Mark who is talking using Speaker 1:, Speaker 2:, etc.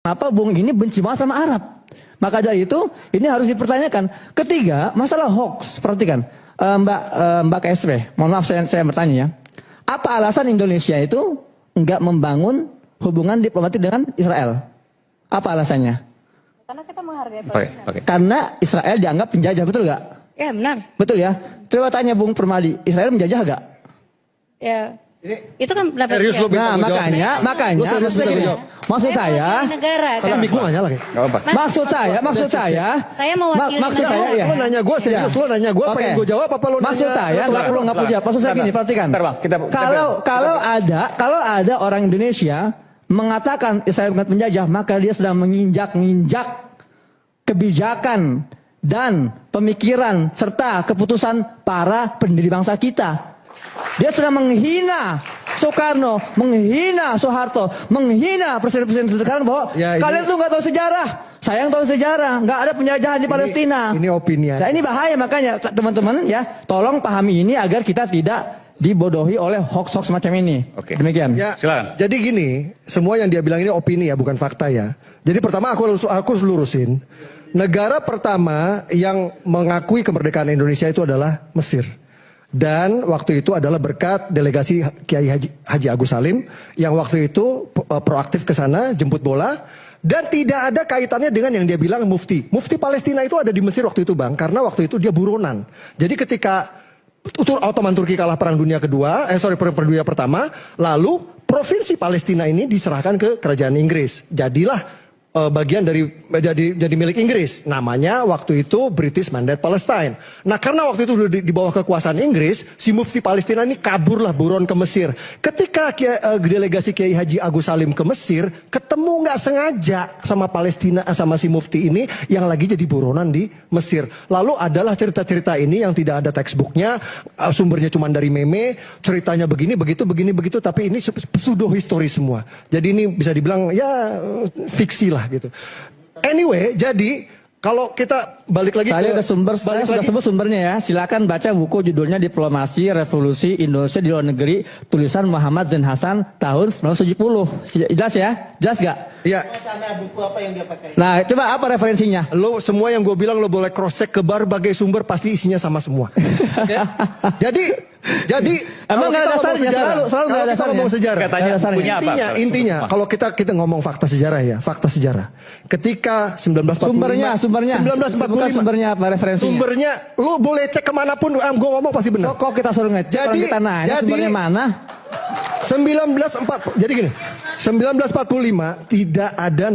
Speaker 1: Apa Bung ini benci banget sama Arab? Maka dari itu ini harus dipertanyakan. Ketiga, masalah hoax. Perhatikan, Mbak KSW, mohon maaf saya bertanya ya. Apa alasan Indonesia itu enggak membangun hubungan diplomatik dengan Israel? Apa alasannya?
Speaker 2: Karena kita menghargai Palestina.
Speaker 1: Okay. Karena Israel dianggap penjajah, betul nggak?
Speaker 2: Ya benar.
Speaker 1: Betul ya. Coba tanya Bung Permadi, Israel menjajah nggak?
Speaker 2: Ya. Itu kan pendapat
Speaker 3: serius
Speaker 2: dia.
Speaker 1: Nah, makanya maksud saya
Speaker 2: negara
Speaker 3: kalau
Speaker 2: kan.
Speaker 3: miku nggak nyala kayak.
Speaker 1: maksud saya
Speaker 2: mewakili
Speaker 1: maksud saya ya.
Speaker 3: Lo nanya gue serius, lo nanya gue pengen gue jawab apa lo nanya?
Speaker 1: Maksud saya nggak perlu jawab. Maksud saya gini, perhatikan. Kalau ada orang Indonesia mengatakan Israel bukan penjajah, maka dia sedang menginjak-injak kebijakan dan pemikiran serta keputusan para pendiri bangsa kita. Dia sedang menghina Soekarno, menghina Soeharto, menghina Presiden-Presiden sekarang bahwa kalian tuh nggak tahu sejarah. Saya yang tahu sejarah, nggak ada penjajahan di Palestina.
Speaker 3: Ini opini ya.
Speaker 1: Nah, ini bahaya, makanya teman-teman ya, tolong pahami ini agar kita tidak dibodohi oleh hoax-hoax macam ini.
Speaker 4: Oke.
Speaker 1: Demikian.
Speaker 3: Ya,
Speaker 4: silakan.
Speaker 3: Jadi gini, semua yang dia bilang ini opini ya, bukan fakta ya. Jadi pertama aku harus lurusin. Negara pertama yang mengakui kemerdekaan Indonesia itu adalah Mesir. Dan waktu itu adalah berkat delegasi Kiai Haji Agus Salim yang waktu itu proaktif ke sana, jemput bola. Dan tidak ada kaitannya dengan yang dia bilang mufti. Mufti Palestina itu ada di Mesir waktu itu Bang, karena waktu itu dia buronan. Jadi ketika Ottoman Turki kalah perang dunia perang dunia pertama, lalu provinsi Palestina ini diserahkan ke kerajaan Inggris. Jadilah bagian dari jadi milik Inggris. Namanya waktu itu British Mandate Palestine. Nah, karena waktu itu di bawah kekuasaan Inggris, si mufti Palestina ini kaburlah buron ke Mesir. Ketika delegasi Kiai Haji Agus Salim ke Mesir, ketemu nggak sengaja sama Palestina, sama si mufti ini yang lagi jadi buronan di Mesir. Lalu adalah cerita-cerita ini yang tidak ada textbooknya, sumbernya cuma dari meme, ceritanya begini, begitu, tapi ini pseudo history semua. Jadi ini bisa dibilang ya fiksi lah gitu. Anyway, jadi kalau kita balik lagi
Speaker 1: saya sudah sebut sumbernya ya. Silakan baca buku judulnya Diplomasi Revolusi Indonesia di Luar Negeri, tulisan Muhammad Zain Hasan tahun 1970. Jelas ya? Jelas gak?
Speaker 3: Iya.
Speaker 5: Buku apa yang dia pakai?
Speaker 1: Nah, coba apa referensinya?
Speaker 3: Lo semua yang gue bilang lo boleh cross check ke berbagai sumber, pasti isinya sama semua. Jadi
Speaker 1: emang nggak ada dasarnya, selalu nggak ada dasarnya.
Speaker 3: Ngomong sejarah. Intinya kalau kita ngomong fakta sejarah ya, fakta sejarah. Ketika 1945
Speaker 1: sumbernya apa referensinya?
Speaker 3: Sumbernya lu boleh cek kemanapun, gue ngomong pasti benar.
Speaker 1: Kok kita suruh ngecek orang kita nanya sumbernya mana?
Speaker 3: 1945 tidak ada